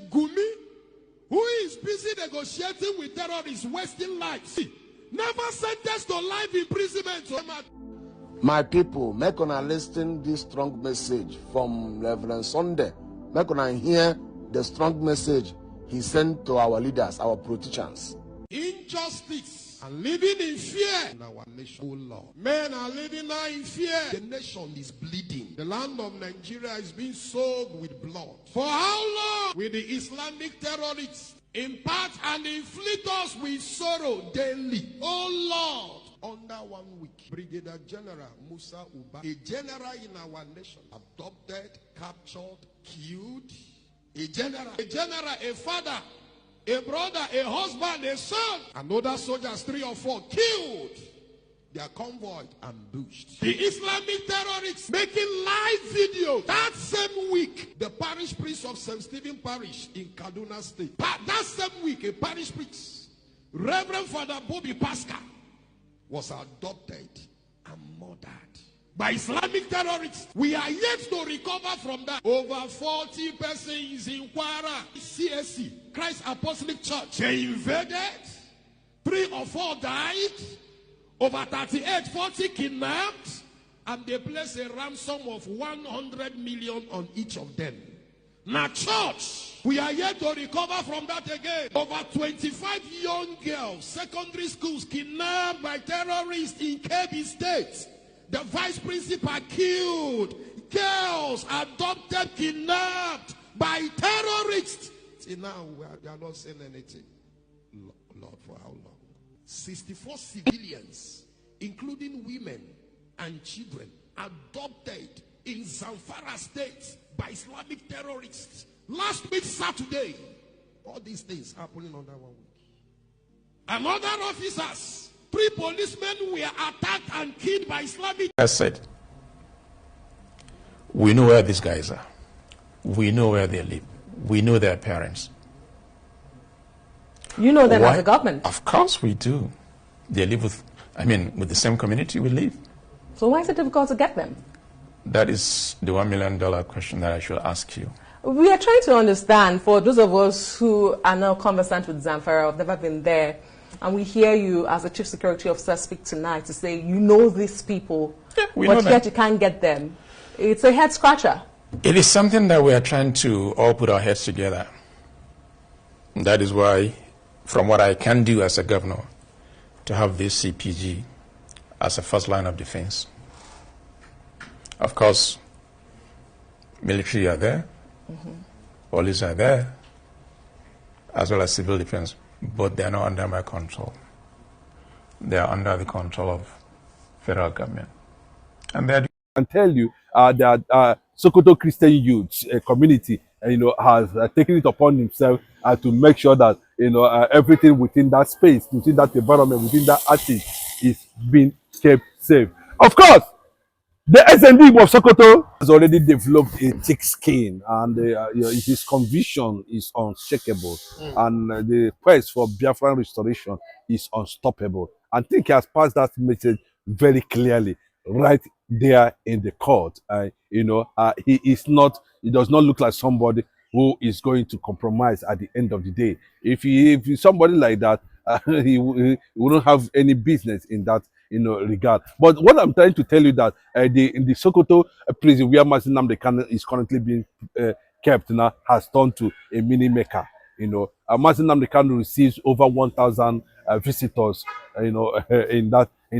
Gumi, who is busy negotiating with terrorists, wasting lives, never sentenced to life imprisonment. My people, make una listen this strong message from Reverend Sunday. Make una hear the strong message he sent to our leaders, our politicians. Injustice and living in fear in our nation, oh Lord. Men are living now in fear. The nation is bleeding. The land of Nigeria is being soaked with blood. For how long will the Islamic terrorists impart and inflict us with sorrow daily? Oh Lord. Under 1 week, Brigadier General Musa Uba, a general in our nation, abducted, captured, killed. A general, a father, a brother, a husband, a son, and other soldiers, 3 or 4, killed. Their convoy ambushed. The Islamic terrorists making live video. That same week, the parish priest of St. Stephen Parish in Kaduna State. That same week, a parish priest, Reverend Father Bobby Pascal, was adopted and murdered by Islamic terrorists. We are yet to recover from that. Over 40 persons in Kwara, CSC, Christ Apostolic Church, they invaded. 3 or 4 died. Over 38, 40 kidnapped. And they placed a ransom of 100 million on each of them. Now, church, we are yet to recover from that again. Over 25 young girls, secondary schools, kidnapped by terrorists in Kebbi State. The vice principal killed. Girls adopted, kidnapped by terrorists. See, now we are not saying anything. Lord, for how long? 64 civilians, including women and children, adopted in Zamfara State by Islamic terrorists. Last week, Saturday, all these things happening under 1 week. And other officers, 3 policemen were attacked and killed by Islamic. I said, we know where these guys are. We know where they live. We know their parents. You know them as a government? Of course we do. They live with the same community we live. So why is it difficult to get them? That is the $1 million question that I should ask you. We are trying to understand, for those of us who are now conversant with Zamfara, have never been there, and we hear you as a chief security officer speak tonight to say you know these people, but yet you can't get them. It's a head scratcher. It is something that we are trying to all put our heads together. That is why, from what I can do as a governor, to have this CPG as a first line of defense. Of course, military are there, police are there, as well as civil defense, but they are not under my control. They are under the control of federal government. And they are. I can tell you that Sokoto Christian Youth community, has taken it upon himself to make sure that everything within that space, within that environment, within that artist is being kept safe. Of course, the SND of Sokoto has already developed a thick skin, and his conviction is unshakable, and the quest for Biafra restoration is unstoppable. I think he has passed that message very clearly right there in the court. He does not look like somebody who is going to compromise at the end of the day. If he's somebody like that, he wouldn't have any business in that regard. But what I'm trying to tell you that in the Sokoto prison where Mazi Nnamdi Kanu is currently being kept now has turned to a mini Mecca. Mazi Nnamdi Kanu receives over 1,000 visitors, in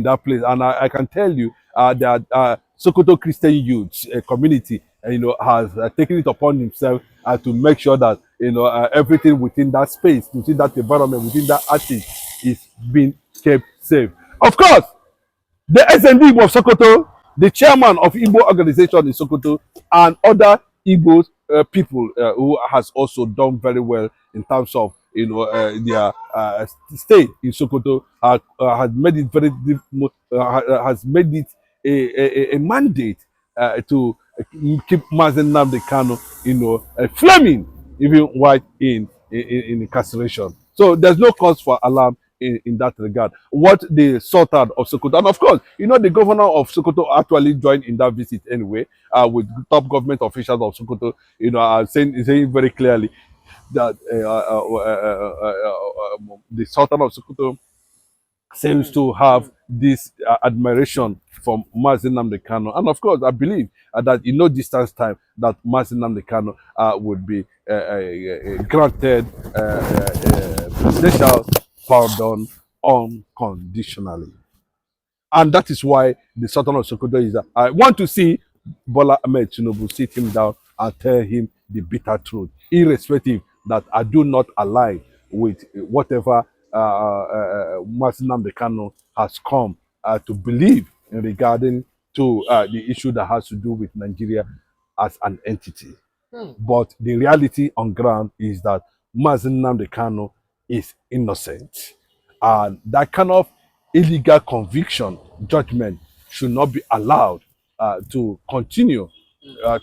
that place, and I can tell you that Sokoto Christian Youth community, has taken it upon himself to make sure that everything within that space, within that environment, within that artist is being kept safe. Of course, the SND of Sokoto, the chairman of Igbo organization in Sokoto, and other Igbo people who has also done very well in terms of their stay in Sokoto, has made it a mandate to keep Mazi Nnamdi Kanu, flaming even while in incarceration. So there's no cause for alarm in that regard. What the Sultan of Sokoto, and of course, the governor of Sokoto actually joined in that visit anyway, with top government officials of Sokoto, saying very clearly, that the Sultan of Sokoto seems to have this admiration from Mazi Nnamdi Kanu. And of course, I believe that in no distance time that Mazi Nnamdi Kanu would be granted presidential pardon unconditionally. And that is why the Sultan of Sokoto is I want to see Bola Ahmed Tinubu sit him down and tell him the bitter truth, irrespective that I do not align with whatever Mazi Nnamdi Kanu has come to believe in regarding to the issue that has to do with Nigeria as an entity. But the reality on ground is that Mazi Nnamdi Kanu is innocent. And that kind of illegal conviction judgment should not be allowed to continue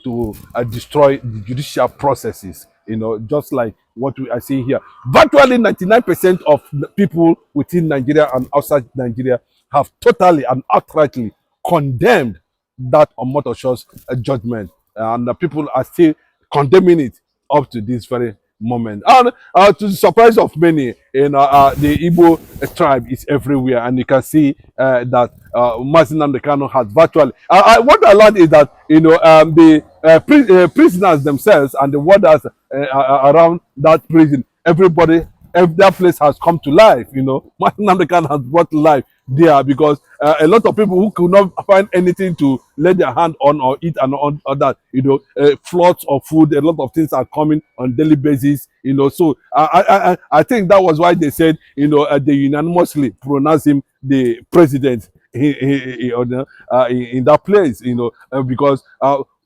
to destroy the judicial processes. You know, just like what we are seeing here. Virtually 99% of the people within Nigeria and outside Nigeria have totally and outrightly condemned that Omotosho's judgment. And the people are still condemning it up to this very moment. And to the surprise of many, you know, the Igbo tribe is everywhere, and you can see that Mazi Nnamdi Kanu has virtually. What I learned is that, you know, the prisoners themselves and the warders around that prison, everybody, that place has come to life. You know, Mazi Nnamdi Kanu has brought life there, because a lot of people who could not find anything to lay their hand on or eat and on that, you know, floods of food, a lot of things are coming on daily basis, you know. So I think that was why they said, you know, they unanimously pronounced him the president in that place, you know, because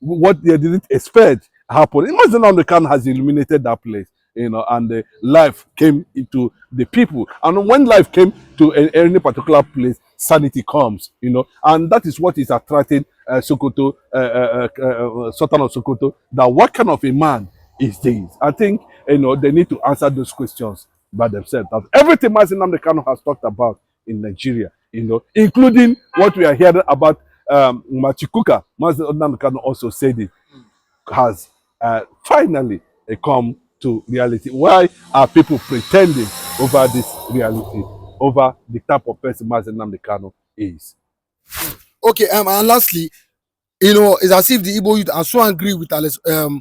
what they didn't expect happened. Imagine how the can has illuminated that place, you know, and life came into the people. And when life came to any particular place, sanity comes, you know, and that is what is attracting Sokoto, Sultan of Sokoto. That what kind of a man is this? I think, you know, they need to answer those questions by themselves. That everything Mazi Nnamdi Kanu has talked about in Nigeria, you know, including what we are hearing about Machikuka, Mazi Nnamdi Kanu also said it, has finally come to reality. Why are people pretending over this reality, over the type of person Mazi Nnamdi Kanu is? Okay, and lastly, you know, it's as if the Igbo youth are so angry with Ojuzo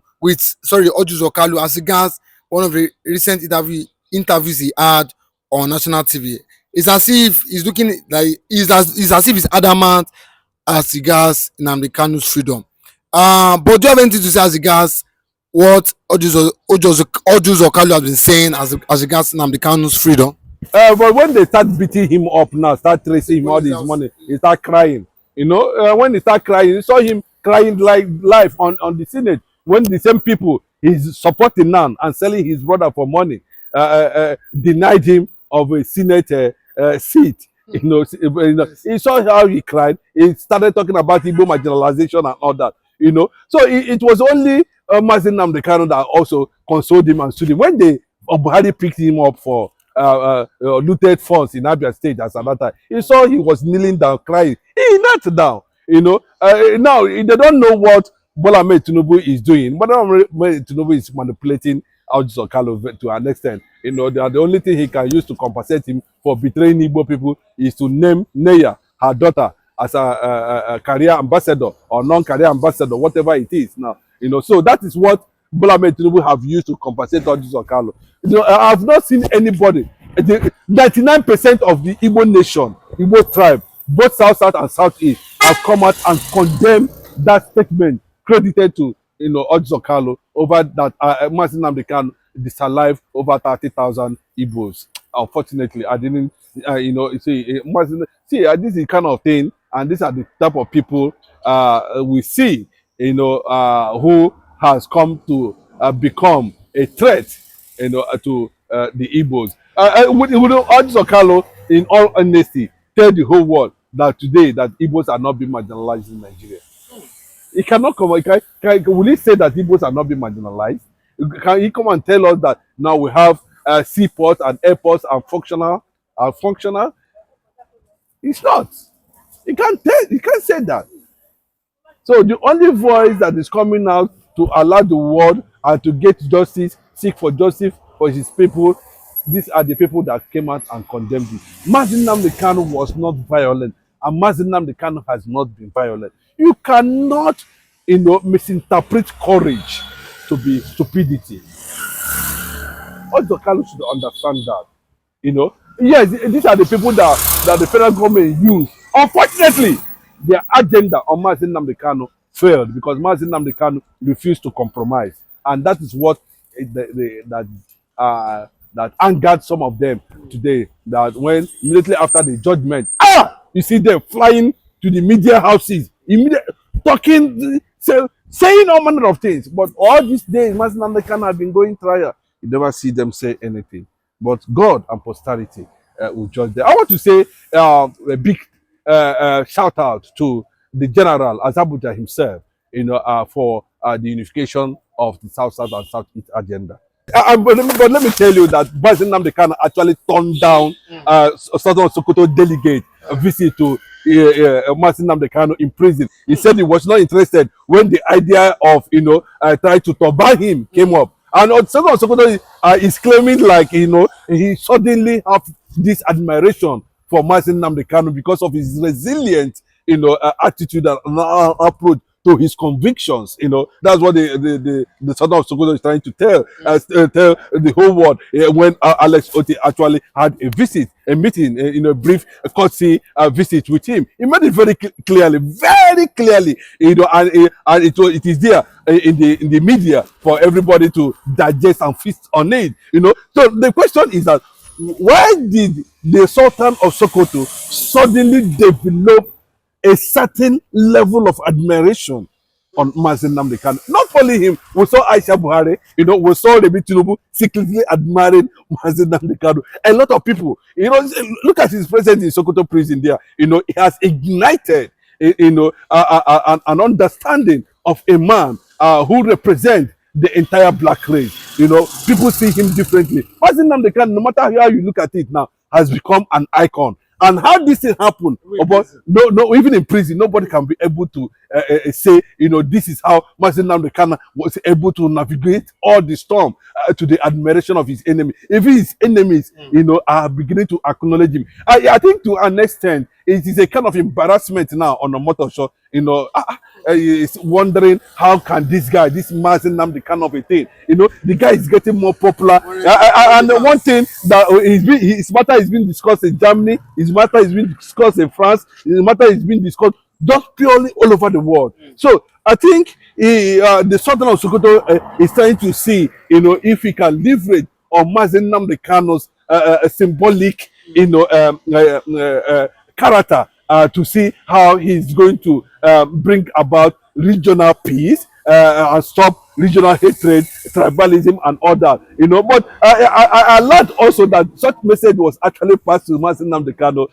Kalu as regards one of the recent interviews he had on national TV. It's as if he's looking like it's as if he's adamant as regards Nnamdi Kanu's freedom. But do you have anything to say as regards what Ojuzo Kalu has been saying as regards Nnamdi Kanu's freedom? But when they start beating him up now, start tracing him all his money, he start crying. You know, when he start crying, you saw him crying like life on the Senate. When the same people he's supporting now and selling his brother for money denied him of a Senate seat. You know, he saw how he cried. He started talking about Igbo marginalization and all that. You know, so it was only Mazi Nnamdi Kanu that also consoled him and stood him. When they Buhari picked him up for looted funds in Abia State as another time, he saw he was kneeling down crying. He knelt down. You know, now they don't know what Bola Ahmed Tinubu is doing. Bola Ahmed Tinubu is manipulating Ojuzo Kalu to an extent. You know, the only thing he can use to compensate him for betraying Igbo people is to name Neya, her daughter, as a career ambassador or non-career ambassador, whatever it is now. You know, so that is what Bola Ahmed Tinubu have used to compensate Ojuzo Kalu. You know, I have not seen anybody. 99% of the Igbo nation, Igbo tribe, both South and Southeast, have come out and condemned that statement credited to, you know, Ojuzo Kalu over that Mazi Nnamdi Kanu disallowed over 30,000 Igbos. Unfortunately, I didn't, you know, this is the kind of thing, and these are the type of people we see, you know, who has come to become a threat, you know, to the Igbos. Would Ojuzo Kalu, in all honesty, tell the whole world that today that Igbos are not being marginalized in Nigeria? He cannot come. Will he say that Igbos are not being marginalized? Can he come and tell us that now we have seaports and airports and functional? It's not. He can't say that. So the only voice that is coming out to allow the world and to get justice seek for justice for his people. These are the people that came out and condemned it. Mazi Nnamdi Kanu was not violent, and Mazi Nnamdi Kanu has not been violent. You cannot, misinterpret courage to be stupidity. Also, Kanu should understand that. Yes, these are the people that the federal government use. Unfortunately, their agenda on Mazi Nnamdi Kanu failed because Mazi Nnamdi Kanu refused to compromise, and that is what that angered some of them today. That when immediately after the judgment, you see them flying to the media houses, talking, saying all manner of things. But all these days, Mazi Nnamdi Kanu have been going trial. You never see them say anything. But God and posterity will judge them. I want to say a big shout out to the General Azabuja himself, for the unification of the South-South and South-East agenda. But let me tell you that Mazi Nnamdi Kanu actually turned down Southern Sokoto delegate visit to Mazi Nnamdi Kanu in prison. He said he was not interested when the idea of trying to turban him came up. And Southern Sokoto is claiming like he suddenly have this admiration for Mazi Nnamdi Kanu because of his resilient attitude and approach to his convictions. That's what the Southern Sokoto is trying to tell the whole world when Alledgely actually had a meeting, a brief courtesy visit with him. He made it very clearly, and it is there in the media for everybody to digest and feast on it. So the question is that why did the Sultan of Sokoto suddenly develop a certain level of admiration on Mazi Nnamdi Kanu? Not only him, we saw Aisha Buhari, we saw Tinubu secretly admiring Mazi Nnamdi Kanu. A lot of people, look at his presence in Sokoto prison there. It has ignited, an understanding of a man who represents the entire black race. People see him differently. Mazi Nnamdi Kanu, no matter how you look at it now, has become an icon. And how this thing happened? No, even in prison, nobody can be able to say, this is how Mazi Nnamdi Kanu was able to navigate all the storm to the admiration of his enemy. Even his enemies, are beginning to acknowledge him. I think to an extent, it is a kind of embarrassment now on the motor show. Is wondering how can this Mazi Nnamdi Kanu of a thing, the guy is getting more popular. And the one thing that his matter is being discussed in Germany, his matter is being discussed in France, his matter is being discussed just purely all over the world. So I think the Sultan of Sokoto is trying to see, if he can leverage on Mazi Nnamdi Kanu's symbolic, character to see how he's going to bring about regional peace and stop regional hatred, tribalism, and all that. But I learned also that such message was actually passed to Mazi Nnamdi Kanu,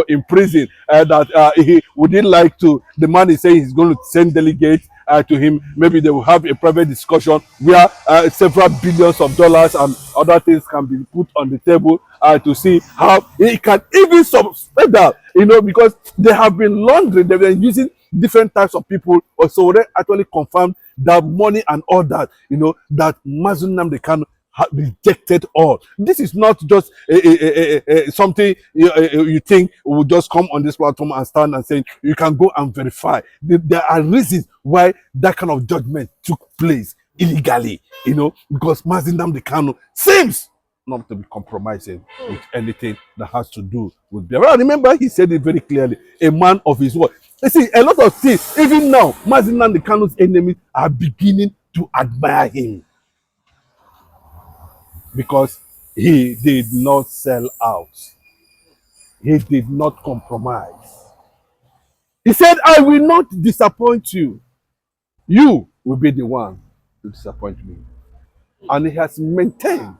in prison, that he wouldn't like to. The man is saying he's going to send delegates to him. Maybe they will have a private discussion where several billions of dollars and other things can be put on the table to see how he can even suspend that. Because they have been laundering, they've been using different types of people, so they actually confirmed that money and all that, that Mazi Nnamdi Kanu had rejected all. This is not just something you think will just come on this platform and stand and say you can go and verify. There are reasons why that kind of judgment took place illegally, because Mazi Nnamdi Kanu seems not to be compromising with anything that has to do with Biafra. Remember, he said it very clearly, a man of his word. You see, a lot of things, even now, Mazi Nnamdi Kanu's enemies are beginning to admire him because he did not sell out. He did not compromise. He said, I will not disappoint you. You will be the one to disappoint me. And he has maintained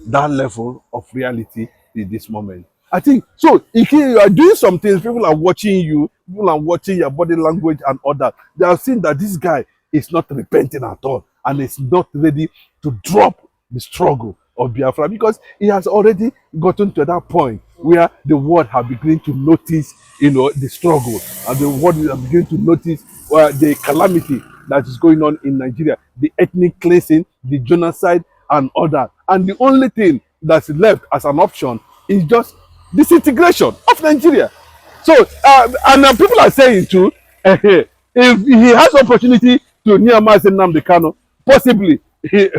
that level of reality in this moment. I think so. If you are doing some things, people are watching you, people are watching your body language and all that. They have seen that this guy is not repenting at all and is not ready to drop the struggle of Biafra, because he has already gotten to that point where the world have begun to notice, the struggle, and the world is beginning to notice the calamity that is going on in Nigeria, the ethnic cleansing, the genocide, and all that. And the only thing that's left as an option is just disintegration of Nigeria. So, people are saying too, if he has opportunity to near Mazi Nnamdi Kanu, possibly he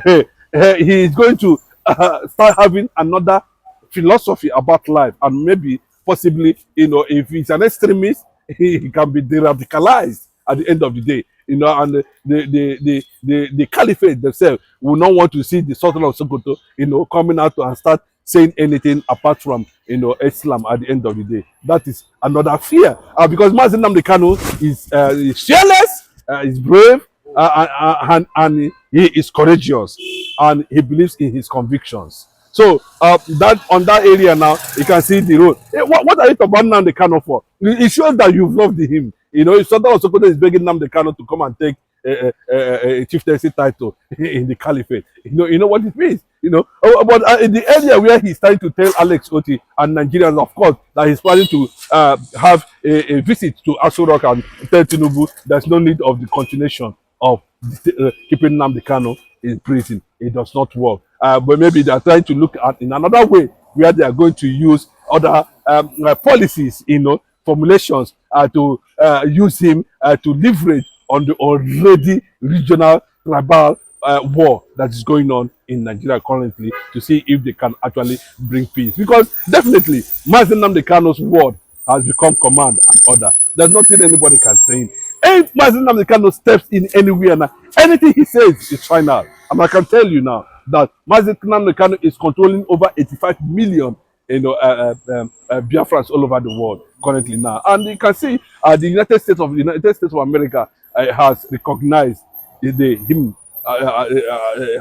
is going to start having another philosophy about life, and maybe possibly, if he's an extremist, he can be de-radicalized at the end of the day, and the caliphate themselves will not want to see the Sultan of Sokoto, coming out and start saying anything apart from, Islam at the end of the day. That is another fear, because Mazi Nnamdi Kanu is fearless, is brave, and he is courageous, and he believes in his convictions. So that on that area now, you can see the road. What are you talking about Nnamdi Kanu for? It shows that you've loved him. If Sultan of Sokoto is begging Nnamdi Kanu to come and take a chieftaincy title in the caliphate, you know what it means. But in the area where he's trying to tell Alex Oti and Nigerians, of course, that he's planning to have a visit to Aso Rock and tell Tinubu there's no need of the continuation of keeping Nnamdi Kanu in prison. It does not work. But maybe they are trying to look at in another way where they are going to use other policies, formulations to use him to leverage on the already regional tribal war that is going on in Nigeria currently, to see if they can actually bring peace. Because definitely, Mazi Nnamdi Kanu's word has become command and order. There's nothing anybody can say. If Mazi Nnamdi Kanu steps in anywhere now, anything he says is final. And I can tell you now that Mazi Nnamdi Kanu is controlling over 85 million Biafrans all over the world currently now. And you can see the United States of America has recognized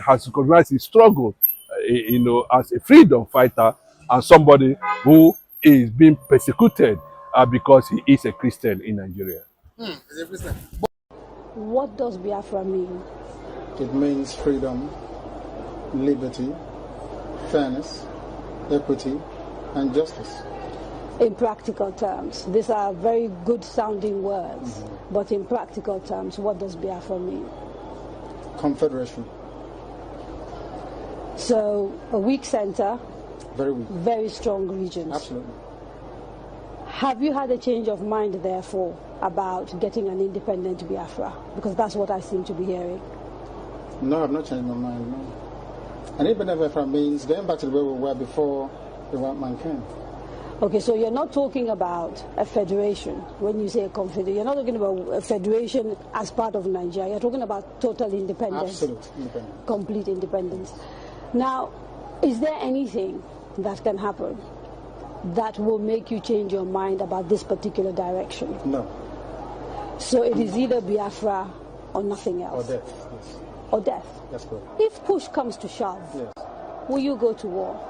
has recognized his struggle, as a freedom fighter and somebody who is being persecuted because he is a Christian in Nigeria. What does Biafra mean? It means freedom, liberty, fairness, equity, and justice. In practical terms, these are very good sounding words, but in practical terms, what does Biafra mean? Confederation. So, a weak center, very weak, very strong regions. Absolutely. Have you had a change of mind, therefore, about getting an independent Biafra? Because that's what I seem to be hearing. No, I've not changed my mind, no. An independent Biafra means going back to the way we were before the white man came. Okay, so you're not talking about a federation when you say a confederation. You're not talking about a federation as part of Nigeria. You're talking about total independence. Absolute independence. Complete independence. Now, is there anything that can happen that will make you change your mind about this particular direction? No. So it is either Biafra or nothing else? Or death, yes. Or death? That's correct. If push comes to shove, yes, will you go to war?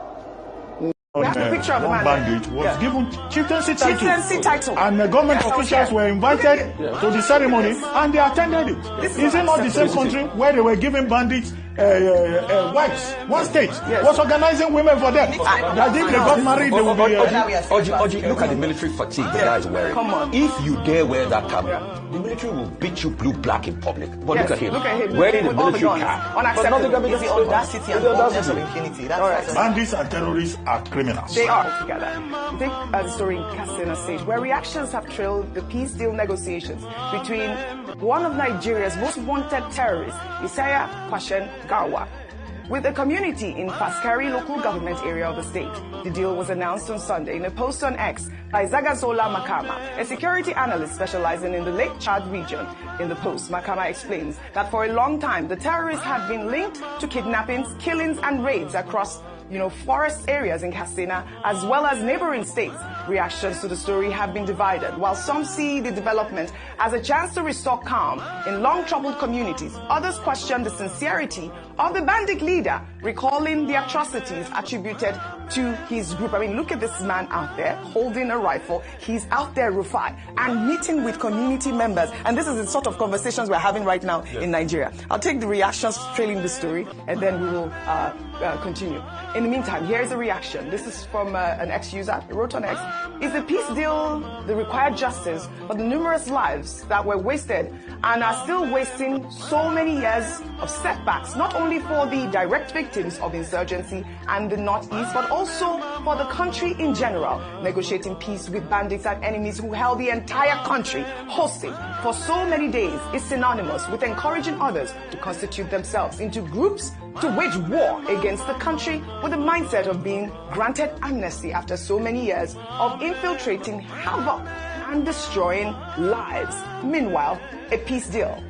We have a picture of the man. Bandit was given chieftaincy title. And the government officials were invited to the ceremony and they attended it. Is it not the same country where they were giving bandits wives? One state was organizing women for them. That if they got married, they would be... Oji, look at the military fatigue the guy is wearing. Come on. If you dare wear that cap, the military will beat you blue black in public. But look at him wearing the military cap. Unacceptable. It's the audacity and the boldness of impunity. Bandits and terrorists are criminals. They are together. Take the story in Katsina State, where reactions have trailed the peace deal negotiations between one of Nigeria's most wanted terrorists, Isaiah Kwashen Gawa, with a community in Faskari local government area of the state. The deal was announced on Sunday in a post on X by Zagazola Makama, a security analyst specializing in the Lake Chad region. In the post, Makama explains that for a long time, the terrorists had been linked to kidnappings, killings, and raids across forest areas in Katsina, as well as neighboring states. Reactions to the story have been divided. While some see the development as a chance to restore calm in long-troubled communities, others question the sincerity of the bandit leader, recalling the atrocities attributed to his group. I mean, look at this man out there holding a rifle. He's out there, Rufai, and meeting with community members. And this is the sort of conversations we're having right now in Nigeria. I'll take the reactions trailing the story, and then we will continue. In the meantime, here's a reaction. This is from an ex-user. He wrote on X, Is the peace deal the required justice for the numerous lives that were wasted and are still wasting so many years of setbacks, not only for the direct victims of insurgency and the Northeast, but also for the country in general? Negotiating peace with bandits and enemies who held the entire country hostage for so many days is synonymous with encouraging others to constitute themselves into groups to wage war against the country with the mindset of being granted amnesty after so many years of infiltrating havoc and destroying lives. Meanwhile, a peace deal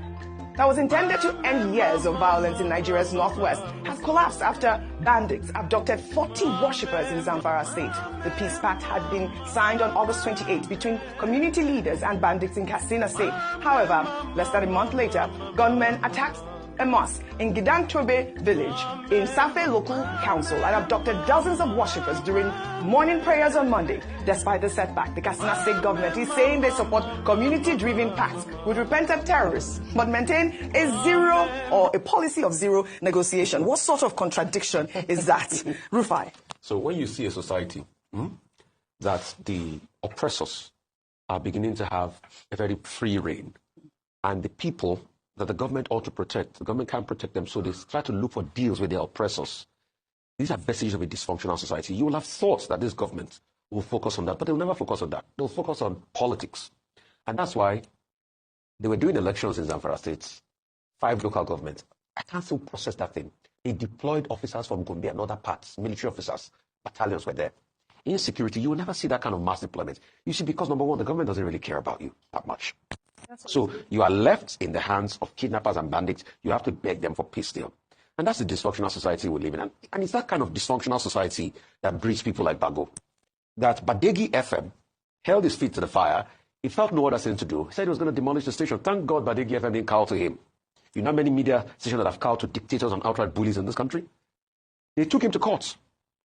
that was intended to end years of violence in Nigeria's northwest has collapsed after bandits abducted 40 worshippers in Zamfara state. The peace pact had been signed on August 28 between community leaders and bandits in Katsina state. However, less than a month later, gunmen attacked a mosque in Gidantobe village in Safe local council and abducted dozens of worshippers during morning prayers on Monday. Despite the setback, the Katsina state government is saying they support community-driven pacts with repentant terrorists, but maintain a policy of zero negotiation. What sort of contradiction is that, Rufai? So when you see a society that the oppressors are beginning to have a very free reign, and the people that the government ought to protect, the government can't protect them, so they try to look for deals with their oppressors. These are vestiges of a dysfunctional society. You will have thought that this government will focus on that, but they'll never focus on that. They'll focus on politics. And that's why they were doing elections in Zamfara State, 5 local governments. I can't still process that thing. They deployed officers from Gombe and other parts, military officers, battalions were there. Insecurity, you will never see that kind of mass deployment. You see, because number one, the government doesn't really care about you that much. So you are left in the hands of kidnappers and bandits. You have to beg them for peace deal. And that's the dysfunctional society we live in. And it's that kind of dysfunctional society that breeds people like Bago. That Badegi FM held his feet to the fire. He felt no other thing to do. He said he was going to demolish the station. Thank God Badegi FM didn't cow to him. You know how many media stations that have cowed to dictators and outright bullies in this country? They took him to court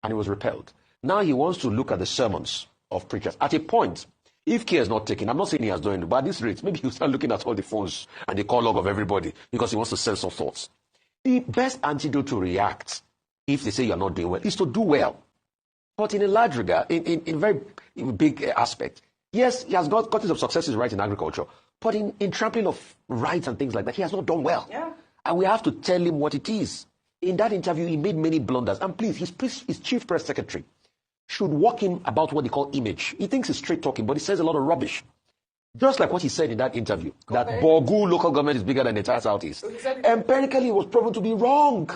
and he was repelled. Now he wants to look at the sermons of preachers. At a point, if care is not taken, I'm not saying he has done it, but at this rate, maybe he'll start looking at all the phones and the call log of everybody because he wants to censor thoughts. The best antidote to react, if they say you're not doing well, is to do well. But in a large regard, in very big aspect, yes, he has gotten some successes right in agriculture, but in trampling of rights and things like that, he has not done well. Yeah. And we have to tell him what it is. In that interview, he made many blunders. And please, his chief press secretary should walk him about what they call image. He thinks he's straight talking, but he says a lot of rubbish. Just like what he said in that interview, that Borgu local government is bigger than the entire Southeast. Empirically, it was proven to be wrong.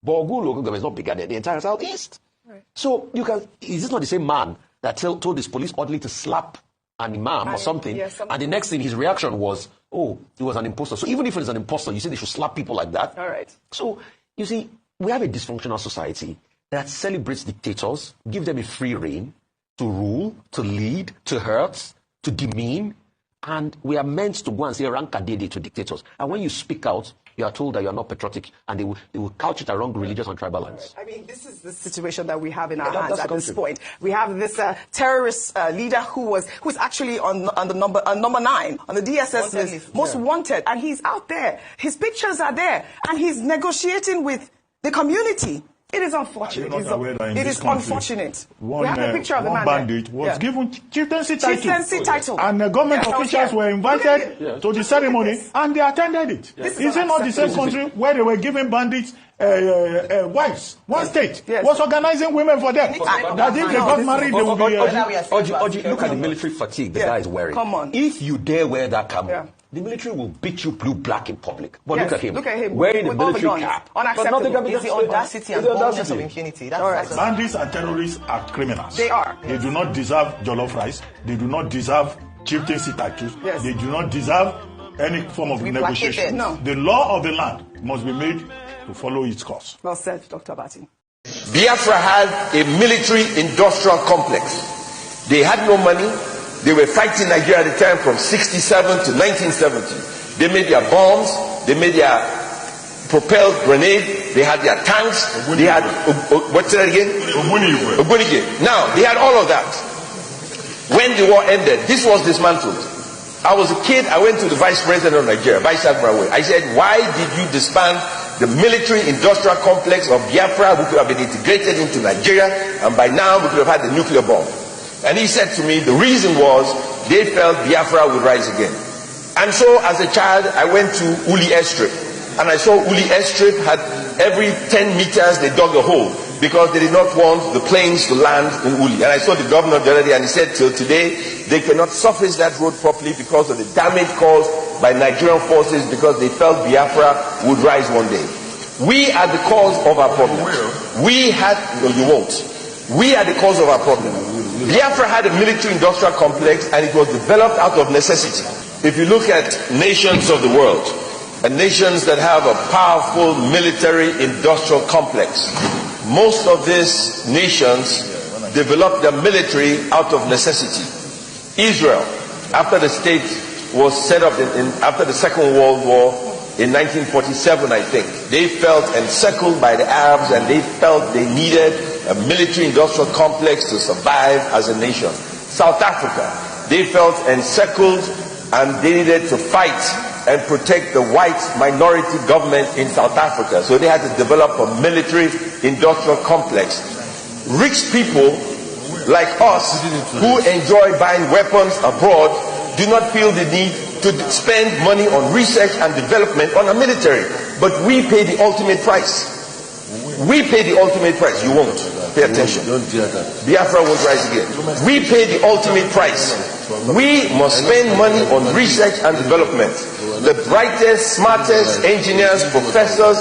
Borgu local government is not bigger than the entire Southeast. Right. So is this not the same man that told his police orderly to slap an imam or something? Yes, and the next thing, his reaction was, oh, he was an imposter. So even if it is an imposter, you say they should slap people like that. All right. So, you see, we have a dysfunctional society that celebrates dictators, give them a free reign to rule, to lead, to hurt, to demean. And we are meant to go and say rankadede to dictators. And when you speak out, you are told that you are not patriotic, and they will couch it around religious and tribal lines. I mean, this is the situation that we have in our hands at this point. We have this terrorist leader who's actually on the number 9 on the DSS list, most wanted, and he's out there. His pictures are there, and he's negotiating with the community. It is unfortunate. It is unfortunate. We have a picture of the man bandit was given chieftaincy title. And the government officials were invited to the ceremony, and they attended it. Is it not the same country where they were giving bandits wives? One state was organizing women for them. That if they got married, they would be... Oji, look at the military fatigue the guy is wearing. Come on. If you dare wear that camo, the military will beat you blue black in public. But look at him wearing the military cap. Unacceptable. It's the audacity and boldness of impunity. That's bandits and terrorists are criminals. They are. They do not deserve jollof rice. They do not deserve chieftaincy titles. Yes. They do not deserve any form of negotiation. No. The law of the land must be made to follow its course. Well said, Dr. Batin. Biafra had a military-industrial complex. They had no money. They were fighting Nigeria at the time from 67 to 1970. They made their bombs. They made their propelled grenade. They had their tanks. They had, what's that again? Ogunige. Now, they had all of that. When the war ended, this was dismantled. I was a kid. I went to the vice president of Nigeria, Vice Admiral. I said, why did you disband the military-industrial complex of Biafra? We could have been integrated into Nigeria, and by now we could have had the nuclear bomb. And he said to me, the reason was they felt Biafra would rise again. And so as a child, I went to Uli Airstrip. And I saw Uli Airstrip had every 10 meters they dug a hole because they did not want the planes to land in Uli. And I saw the governor the other day and he said till today they cannot surface that road properly because of the damage caused by Nigerian forces because they felt Biafra would rise one day. We are the cause of our problem. You won't. We are the cause of our problem. Biafra had a military-industrial complex and it was developed out of necessity. If you look at nations of the world, and nations that have a powerful military-industrial complex, most of these nations developed their military out of necessity. Israel, after the state was set up after the Second World War in 1947, I think, they felt encircled by the Arabs and they felt they needed a military-industrial complex to survive as a nation. South Africa, they felt encircled and they needed to fight and protect the white minority government in South Africa. So they had to develop a military-industrial complex. Rich people like us who enjoy buying weapons abroad do not feel the need to spend money on research and development on a military. But we pay the ultimate price. We pay the ultimate price. You won't. Pay attention. Biafra won't rise again. We pay the ultimate price. We must spend money on research and development. The brightest, smartest engineers, professors,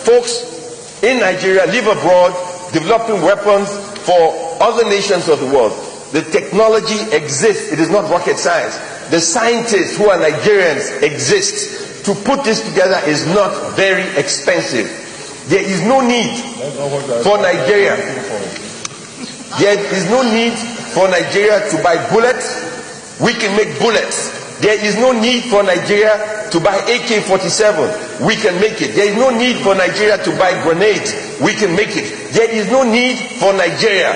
folks in Nigeria live abroad developing weapons for other nations of the world. The technology exists. It is not rocket science. The scientists who are Nigerians exist. To put this together is not very expensive. There is no need for Nigeria. There is no need for Nigeria to buy bullets. We can make bullets. There is no need for Nigeria to buy AK-47. We can make it. There is no need for Nigeria to buy grenades. We can make it. There is no need for Nigeria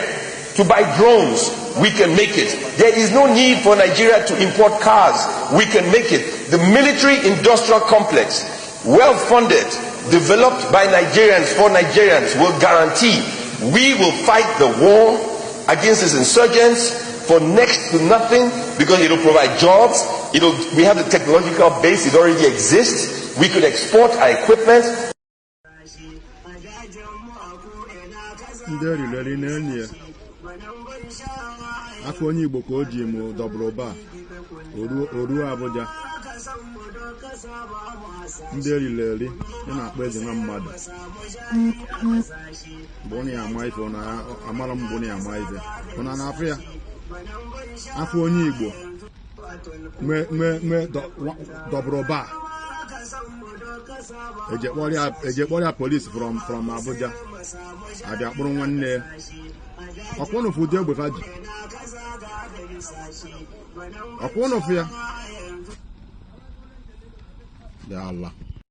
to buy drones. We can make it. There is no need for Nigeria to import cars. We can make it. The military-industrial complex, well-funded, developed by Nigerians for Nigerians, will guarantee we will fight the war against these insurgents for next to nothing because it will provide jobs. We have the technological base. It already exists. We could export our equipment. Afọ onye Igbo ka o ji mụ dọbụrụba oru Abuja ndị erileli ya na-akpọ eze nwa mmadụ bụ onye ama ife amara m bụ onye ama ife ụna na-afụ ya afọ onye Igbo nwe dọbụrụba ejekpọrịa polisi from Abuja abịa kpụrụ nwanne ọkwụnụ fụdị egbe faji ọkwụnụ fụ ya ya Allah